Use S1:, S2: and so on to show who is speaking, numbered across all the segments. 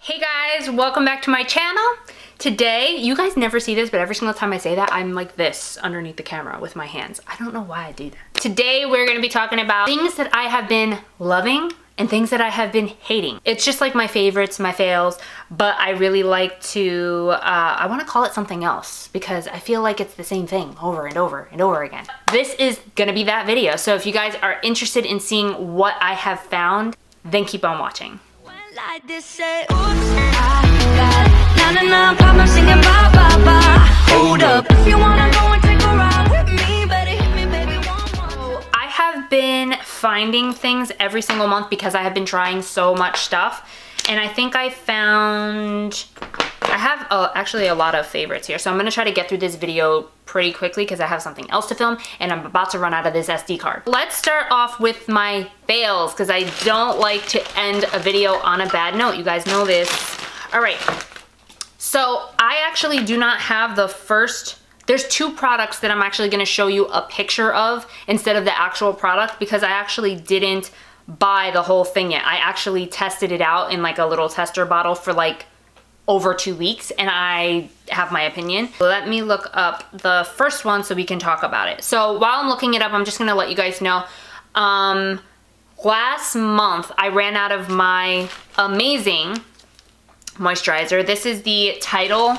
S1: Hey guys, welcome back to my channel. Today, you guys never see this, but every single time I say that, I'm like this underneath the camera with my hands. I don't know why I do that. Today, we're gonna be talking about things that I have been loving and things that I have been hating. It's just like my favorites, my fails, but I really like to, I wanna call it something else because I feel like it's the same thing over and over and over again. This is gonna be that video. So if you guys are interested in seeing what I have found, then keep on watching.
S2: Like this, say, oops, I got na problem singing ba ba ba. Hold up, if you wanna go and take a ride with me, better hit me, baby, one more.
S1: I have been finding things every single month because I have been trying so much stuff, and I think I found, I have actually a lot of favorites here, so I'm gonna try to get through this video pretty quickly because I have something else to film and I'm about to run out of this SD card. Let's start off with my fails because I don't like to end a video on a bad note. You guys know this. All right, so I actually do not have the first, there's two products that I'm actually gonna show you a picture of instead of the actual product because I actually didn't buy the whole thing yet. I actually tested it out in like a little tester bottle for like over 2 weeks and I have my opinion. Let me look up the first one so we can talk about it. So while I'm looking it up, I'm just gonna let you guys know, last month I ran out of my amazing moisturizer. This is the Tidal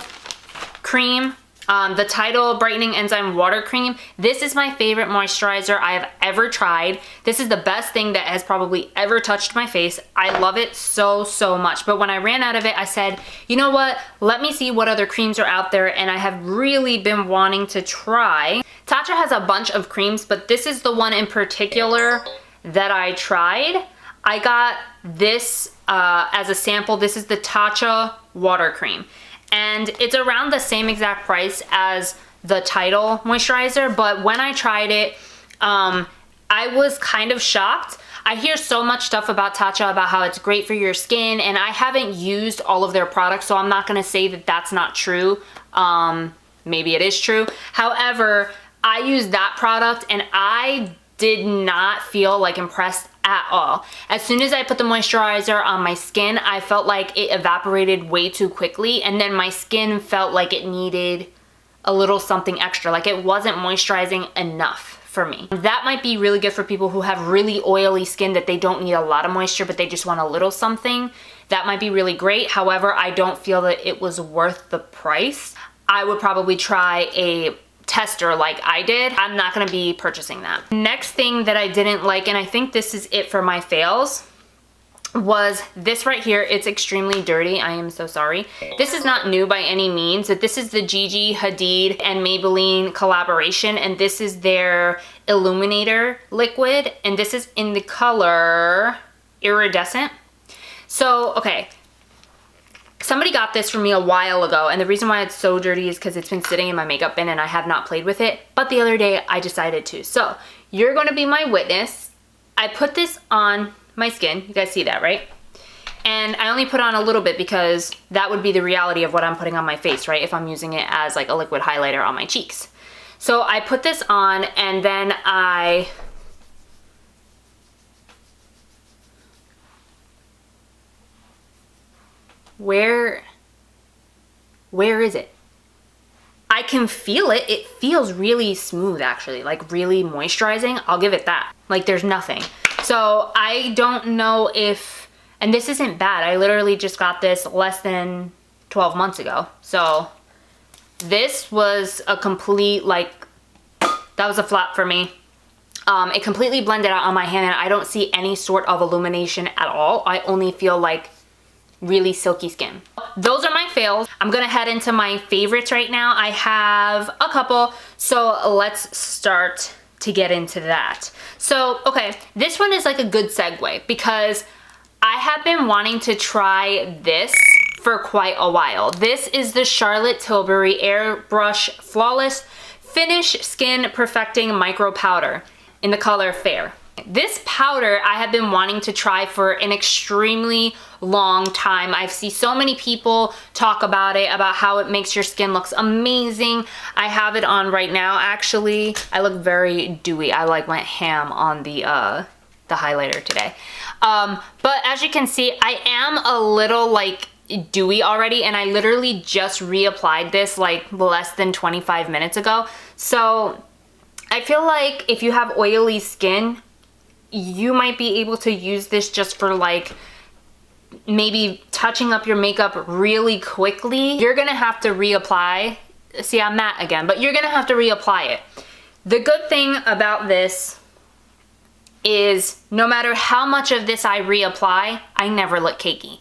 S1: cream, the Tidal Brightening Enzyme Water Cream. This is my favorite moisturizer I have ever tried. This is the best thing that has probably ever touched my face. I love it so, so much. But when I ran out of it, I said, you know what? Let me see what other creams are out there. And I have really been wanting to try. Tatcha has a bunch of creams, but this is the one in particular that I tried. I got this as a sample. This is the Tatcha Water Cream. And it's around the same exact price as the Tidal moisturizer, but when I tried it, I was kind of shocked. I hear so much stuff about Tatcha about how it's great for your skin, and I haven't used all of their products, so I'm not gonna say that that's not true. Maybe it is true. However, I used that product and I did not feel like impressed at all. As soon as I put the moisturizer on my skin, I felt like it evaporated way too quickly, and then my skin felt like it needed a little something extra, like it wasn't moisturizing enough for me. That might be really good for people who have really oily skin that they don't need a lot of moisture but they just want a little something. That might be really great. However, I don't feel that it was worth the price. I would probably try a tester like I did. I'm not gonna be purchasing that. Next thing that I didn't like, and I think this is it for my fails, was this right here. It's extremely dirty. I am so sorry. This is not new by any means. This is the Gigi, Hadid, and Maybelline collaboration, and this is their Illuminator liquid, and this is in the color Iradescent. So, okay. Somebody got this for me a while ago, and the reason why it's so dirty is because it's been sitting in my makeup bin and I have not played with it, but the other day I decided to. So you're going to be my witness. I put this on my skin. You guys see that, right? And I only put on a little bit because that would be the reality of what I'm putting on my face, right? If I'm using it as like a liquid highlighter on my cheeks. So I put this on and then where is it? I can feel it. It feels really smooth actually, like really moisturizing. I'll give it that. Like there's nothing. So I don't know if, and this isn't bad. I literally just got this less than 12 months ago. So this was a complete, like, that was a flop for me. It completely blended out on my hand and I don't see any sort of illumination at all. I only feel like really silky skin. Those are my fails. I'm gonna head into my favorites right now. I have a couple, so let's start to get into that. So, okay, this one is like a good segue because I have been wanting to try this for quite a while. This is the Charlotte Tilbury Airbrush Flawless Finish Skin Perfecting Micro Powder in the color Fair. This powder I have been wanting to try for an extremely long time. I've seen so many people talk about it, about how it makes your skin looks amazing. I have it on right now actually. I look very dewy. I like went ham on the highlighter today. But as you can see, I am a little like dewy already, and I literally just reapplied this like less than 25 minutes ago. So I feel like if you have oily skin, you might be able to use this just for like maybe touching up your makeup really quickly. You're gonna have to reapply. See, I'm matte again, but you're gonna have to reapply it. The good thing about this is no matter how much of this I reapply, I never look cakey.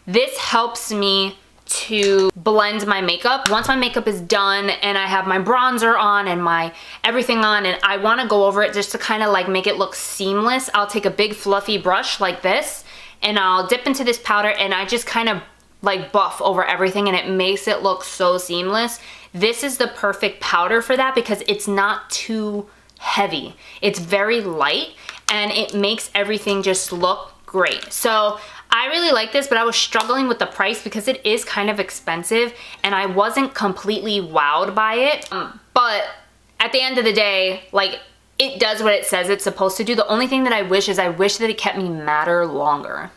S1: This helps me to blend my makeup. Once my makeup is done and I have my bronzer on and my everything on and I want to go over it just to kind of like make it look seamless, I'll take a big fluffy brush like this and I'll dip into this powder and I just kind of like buff over everything and it makes it look so seamless. This is the perfect powder for that because it's not too heavy. It's very light and it makes everything just look great. So I really like this, but I was struggling with the price because it is kind of expensive and I wasn't completely wowed by it. But at the end of the day, like, it does what it says it's supposed to do. The only thing that I wish is I wish that it kept me matter longer.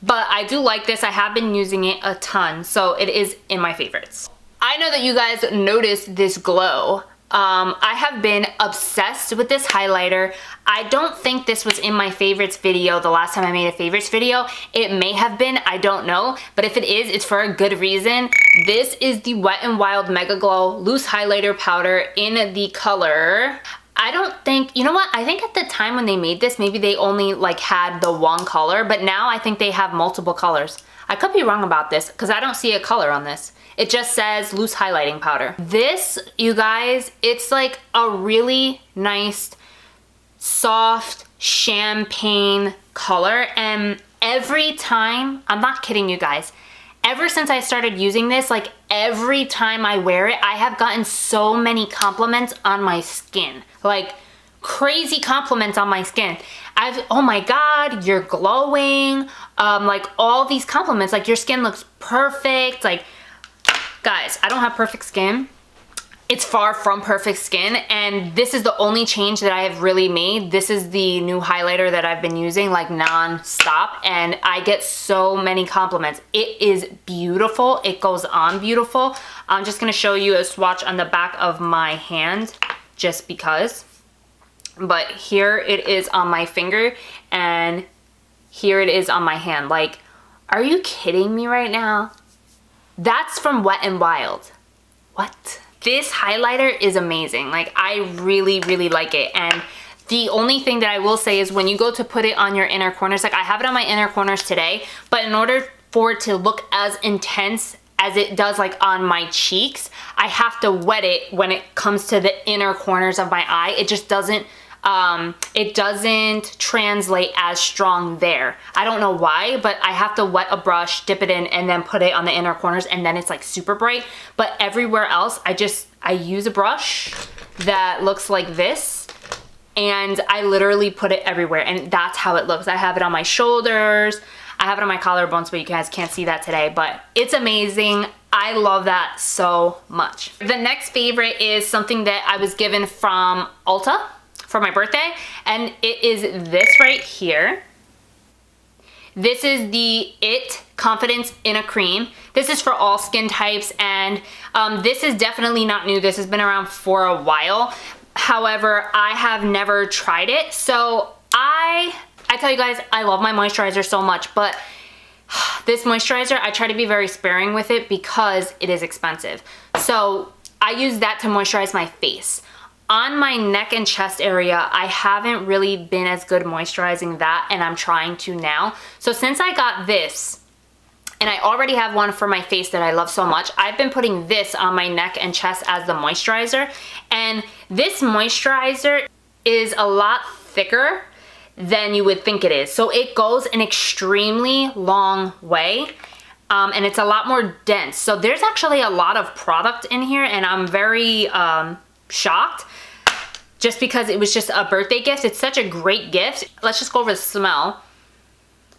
S1: But I do like this. I have been using it a ton, so it is in my favorites. I know that you guys noticed this glow. I have been obsessed with this highlighter. I don't think this was in my favorites video the last time I made a favorites video. It may have been, I don't know. But if it is, it's for a good reason. This is the Wet n Wild MegaGlo Loose Highlighter Powder in the color... I don't think, you know what, I think at the time when they made this, maybe they only like had the one color, but now I think they have multiple colors. I could be wrong about this because I don't see a color on this. It just says loose highlighting powder. This, you guys, it's like a really nice, soft champagne color. And every time, I'm not kidding you guys, ever since I started using this, like every time I wear it, I have gotten so many compliments on my skin. Like crazy compliments on my skin. Oh my God, you're glowing. Like all these compliments, like your skin looks perfect. Like, guys, I don't have perfect skin. It's far from perfect skin, and this is the only change that I have really made. This is the new highlighter that I've been using like non-stop, and I get so many compliments. It is beautiful. It goes on beautiful. I'm just gonna show you a swatch on the back of my hand just because. But here it is on my finger, and here it is on my hand. Like, are you kidding me right now? That's from Wet n Wild. What? This highlighter is amazing. Like, I really, really like it. And the only thing that I will say is when you go to put it on your inner corners, like I have it on my inner corners today, but in order for it to look as intense as it does like on my cheeks, I have to wet it when it comes to the inner corners of my eye. It just doesn't, it doesn't translate as strong there. I don't know why, but I have to wet a brush, dip it in, and then put it on the inner corners, and then it's like super bright. But everywhere else, I use a brush that looks like this, and I literally put it everywhere, and that's how it looks. I have it on my shoulders, I have it on my collarbones, but you guys can't see that today, but it's amazing. I love that so much. The next favorite is something that I was given from Ulta for my birthday, and it is this right here. This is the It Confidence in a Cream. This is for all skin types, and this is definitely not new. This has been around for a while. However, I have never tried it. So I tell you guys, I love my moisturizer so much, but this moisturizer, I try to be very sparing with it because it is expensive. So I use that to moisturize my face. On my neck and chest area, I haven't really been as good moisturizing that, and I'm trying to now. So since I got this, and I already have one for my face that I love so much, I've been putting this on my neck and chest as the moisturizer. And this moisturizer is a lot thicker than you would think it is. So it goes an extremely long way. And it's a lot more dense. So there's actually a lot of product in here, and I'm very shocked just because it was just a birthday gift. It's such a great gift. Let's just go over the smell.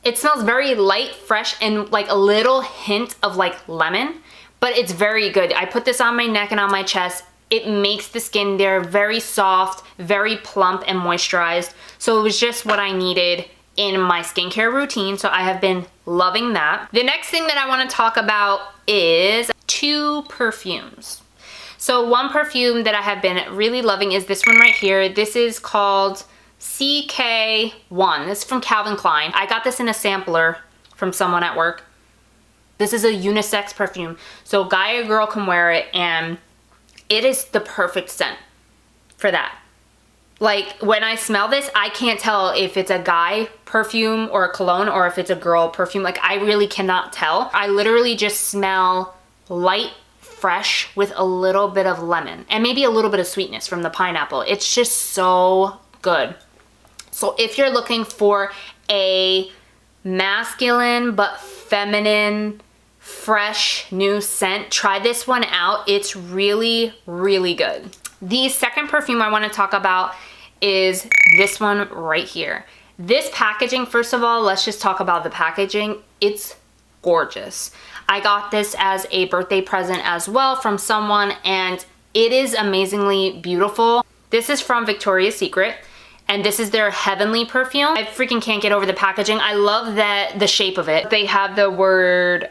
S1: It smells very light, fresh, and like a little hint of like lemon, but it's very good. I put this on my neck and on my chest. It makes the skin there very soft, very plump and moisturized. So it was just what I needed in my skincare routine, so I have been loving that. The next thing that I want to talk about is 2 perfumes. So one perfume that I have been really loving is this one right here. This is called CK1. This is from Calvin Klein. I got this in a sampler from someone at work. This is a unisex perfume, so guy or girl can wear it, and it is the perfect scent for that. Like, when I smell this, I can't tell if it's a guy perfume or a cologne or if it's a girl perfume. Like, I really cannot tell. I literally just smell light, fresh with a little bit of lemon and maybe a little bit of sweetness from the pineapple. It's just so good. So if you're looking for a masculine but feminine, fresh new scent, try this one out. It's really, really good. The second perfume I want to talk about is this one right here. This packaging, first of all, let's just talk about the packaging. It's gorgeous. I got this as a birthday present as well from someone, and it is amazingly beautiful. This is from Victoria's Secret, and this is their Heavenly perfume. I freaking can't get over the packaging. I love the shape of it. They have the word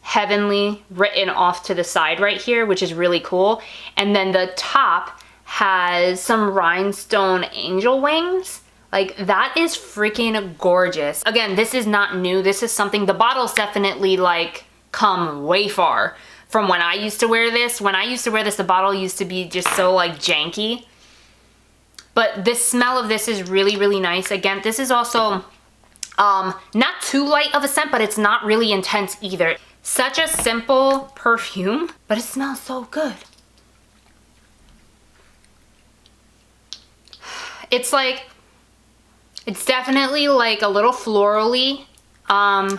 S1: Heavenly written off to the side right here, which is really cool. And then the top has some rhinestone angel wings. Like, that is freaking gorgeous. Again, this is not new. This is something, the bottles definitely like come way far from when I used to wear this. When I used to wear this, the bottle used to be just so like janky. But the smell of this is really, really nice. Again, this is also not too light of a scent, but it's not really intense either. Such a simple perfume, but it smells so good. It's like, it's definitely like a little florally and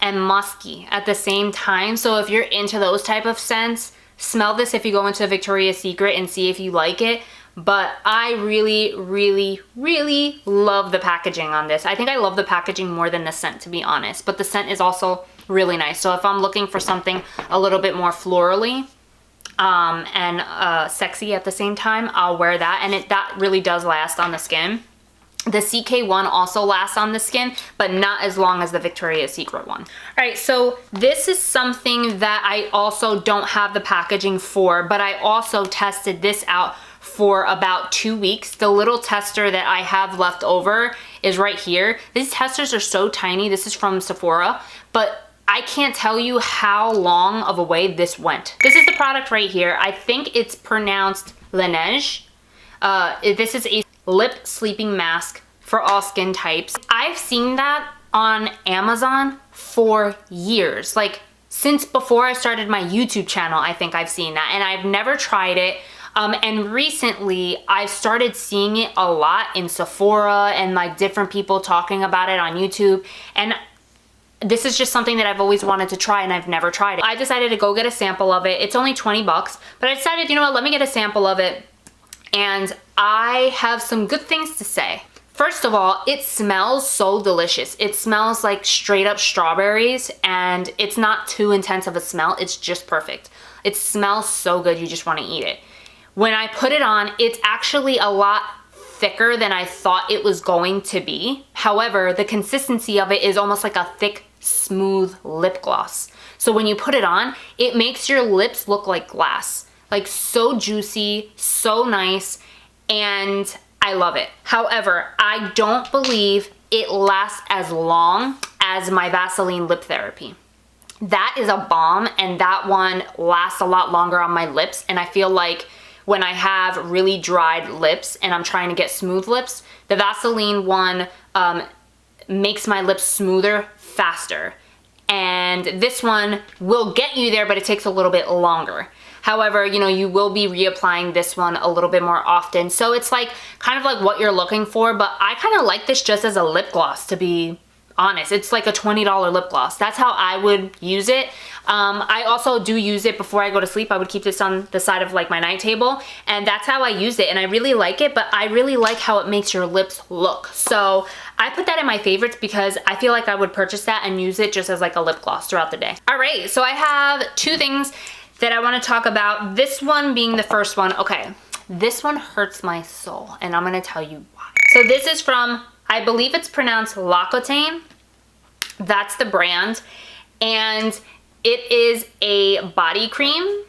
S1: musky at the same time. So if you're into those type of scents, smell this if you go into Victoria's Secret and see if you like it. But I really, really, really love the packaging on this. I think I love the packaging more than the scent, to be honest. But the scent is also really nice. So if I'm looking for something a little bit more florally and sexy at the same time, I'll wear that. And that really does last on the skin. The CK1 also lasts on the skin, but not as long as the Victoria's Secret one. All right, so this is something that I also don't have the packaging for, but I also tested this out for about 2 weeks. The little tester that I have left over is right here. These testers are so tiny. This is from Sephora, but I can't tell you how long of a way this went. This is the product right here. I think it's pronounced Lineige. This is a lip sleeping mask for all skin types. I've seen that on Amazon for years. Like, since before I started my YouTube channel, I think I've seen that, and I've never tried it. And recently I started seeing it a lot in Sephora and like different people talking about it on YouTube. And this is just something that I've always wanted to try and I've never tried it. I decided to go get a sample of it. It's only 20 bucks, but I decided, you know what, let me get a sample of it. And I have some good things to say. First of all, it smells so delicious. It smells like straight up strawberries, and it's not too intense of a smell. It's just perfect. It smells so good, you just want to eat it. When I put it on, it's actually a lot thicker than I thought it was going to be. However, the consistency of it is almost like a thick, smooth lip gloss. So when you put it on, it makes your lips look like glass. Like, so juicy, so nice, and I love it. However, I don't believe it lasts as long as my Vaseline lip therapy. That is a bomb, and that one lasts a lot longer on my lips, and I feel like when I have really dried lips and I'm trying to get smooth lips, the Vaseline one makes my lips smoother faster. And this one will get you there, but it takes a little bit longer. However, you know, you will be reapplying this one a little bit more often. So it's like kind of like what you're looking for, but I kind of like this just as a lip gloss, to be honest. It's like a $20 lip gloss. That's how I would use it. I also do use it before I go to sleep. I would keep this on the side of like my night table, and that's how I use it. And I really like it, but I really like how it makes your lips look. So I put that in my favorites because I feel like I would purchase that and use it just as like a lip gloss throughout the day. All right, so I have 2 things that I want to talk about. This one being the first one. Okay, this one hurts my soul, and I'm going to tell you why. So this is from, I believe it's pronounced L'Occitane. That's the brand. And it is a body cream.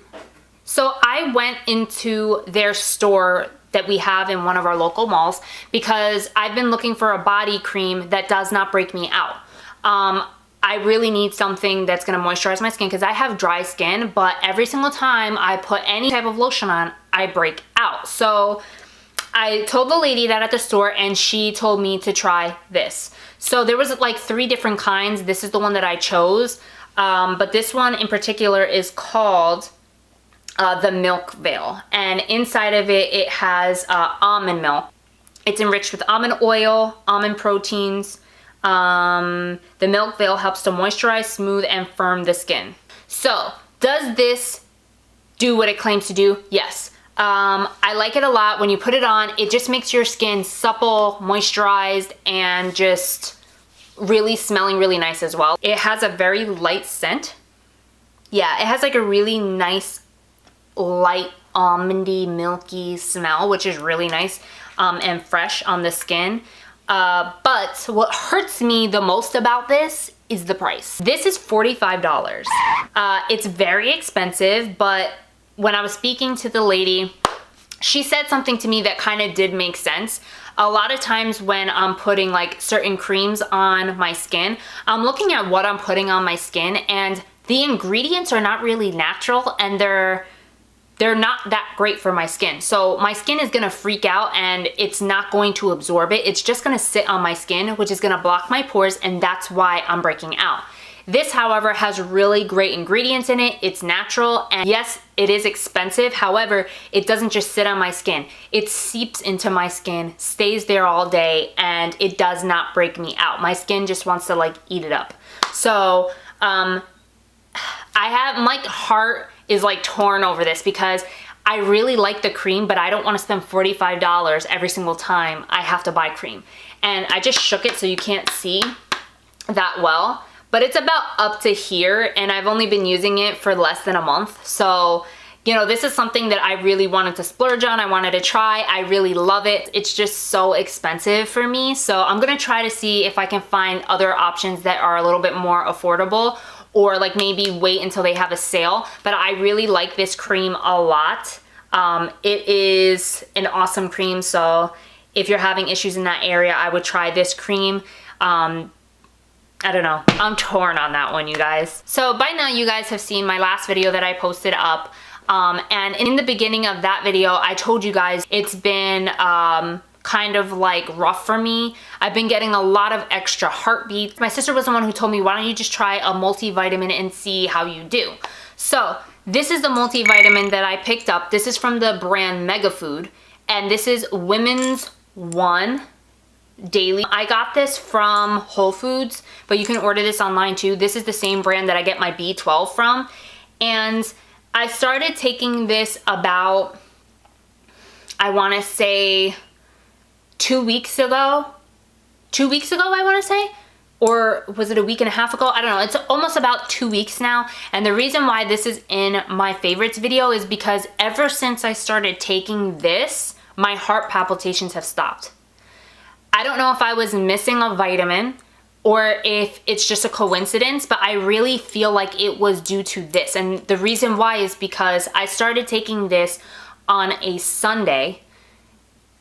S1: So I went into their store that we have in one of our local malls because I've been looking for a body cream that does not break me out. I really need something that's gonna moisturize my skin because I have dry skin, but every single time I put any type of lotion on, I break out. So I told the lady that at the store and she told me to try this. So there was like 3 different kinds. This is the one that I chose. But this one in particular is called the Milk Veil. And inside of it, it has almond milk. It's enriched with almond oil, almond proteins. The Milk Veil helps to moisturize, smooth, and firm the skin. So does this do what it claims to do? Yes. I like it a lot. When you put it on, it just makes your skin supple, moisturized, and just really smelling really nice as well. It has a very light scent. Yeah, it has like a really nice, light, almondy, milky smell, which is really nice and fresh on the skin. But what hurts me the most about this is the price. This is $45. It's very expensive, but when I was speaking to the lady, she said something to me that kind of did make sense. A lot of times when I'm putting like certain creams on my skin, I'm looking at what I'm putting on my skin and the ingredients are not really natural and they're not that great for my skin. So my skin is gonna freak out and it's not going to absorb it. It's just gonna sit on my skin, which is gonna block my pores, and that's why I'm breaking out. This, however, has really great ingredients in it. It's natural, and yes, it is expensive. However, it doesn't just sit on my skin. It seeps into my skin, stays there all day, and it does not break me out. My skin just wants to like eat it up. So, my heart is like torn over this because I really like the cream, but I don't want to spend $45 every single time I have to buy cream. And I just shook it so you can't see that well. But it's about up to here, and I've only been using it for less than a month. So, you know, this is something that I really wanted to splurge on. I wanted to try. I really love it. It's just so expensive for me. So I'm gonna try to see if I can find other options that are a little bit more affordable, or like maybe wait until they have a sale. But I really like this cream a lot. It is an awesome cream. So if you're having issues in that area, I would try this cream. I don't know, I'm torn on that one, you guys. So by now you guys have seen my last video that I posted up. And in the beginning of that video, I told you guys it's been kind of like rough for me. I've been getting a lot of extra heartbeats. My sister was the one who told me, why don't you just try a multivitamin and see how you do? So this is the multivitamin that I picked up. This is from the brand MegaFood, and this is Women's One Daily. I got this from Whole Foods, but you can order this online too. This is the same brand that I get my B12 from. And I started taking this about, I want to say 2 weeks ago. 2 weeks ago, I want to say. Or was it a week and a half ago? I don't know. It's almost about 2 weeks now. And the reason why this is in my favorites video is because ever since I started taking this, my heart palpitations have stopped. I don't know if I was missing a vitamin or if it's just a coincidence, but I really feel like it was due to this. And the reason why is because I started taking this on a Sunday.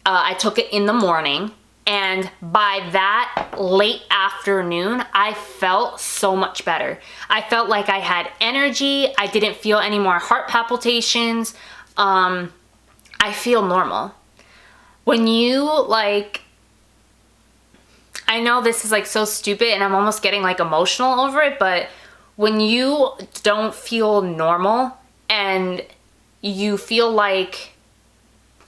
S1: I took it in the morning, and by that late afternoon, I felt so much better. I felt like I had energy. I didn't feel any more heart palpitations. I feel normal. When you like, I know this is like so stupid and I'm almost getting like emotional over it, but when you don't feel normal and you feel like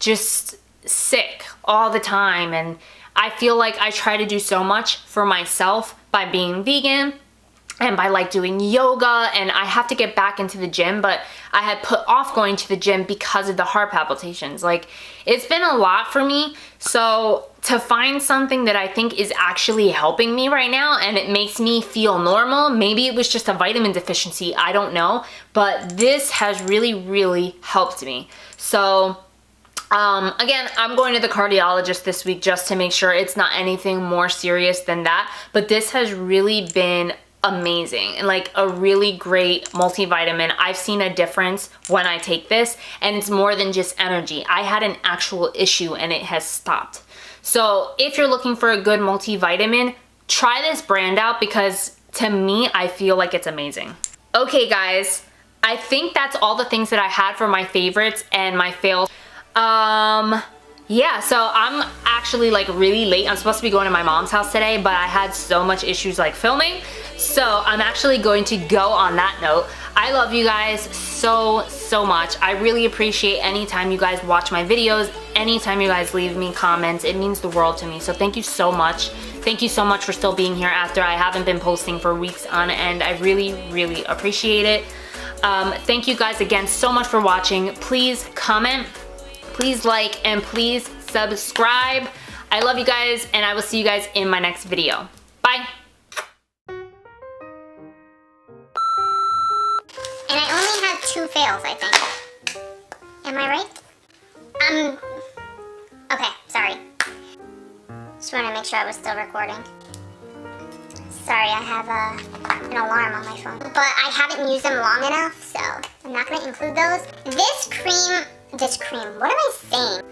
S1: just sick all the time, and I feel like I try to do so much for myself by being vegan and by like doing yoga, and I have to get back into the gym, but I had put off going to the gym because of the heart palpitations. Like, it's been a lot for me. So to find something that I think is actually helping me right now and it makes me feel normal, maybe it was just a vitamin deficiency, I don't know, but this has really, really helped me. So Again, I'm going to the cardiologist this week just to make sure it's not anything more serious than that. But this has really been amazing and like a really great multivitamin. I've seen a difference when I take this, and it's more than just energy. I had an actual issue and it has stopped. So if you're looking for a good multivitamin, try this brand out because to me, I feel like it's amazing. Okay guys, I think that's all the things that I had for my favorites and my fails. Yeah, so I'm actually like really late. I'm supposed to be going to my mom's house today, but I had so much issues like filming. So I'm actually going to go on that note. I love you guys so much. I really appreciate any time you guys watch my videos, anytime you guys leave me comments. It means the world to me. So thank you so much. Thank you so much for still being here after I haven't been posting for weeks on end. I really appreciate it. Thank you guys again so much for watching. Please comment, please like, and please subscribe. I love you guys, and I will see you guys in my next video. Bye.
S3: And I only had 2 fails, I think. Am I right? Okay, sorry. Just wanted to make sure I was still recording. Sorry, I have an alarm on my phone. But I haven't used them long enough, so I'm not going to include those. This cream, what am I saying?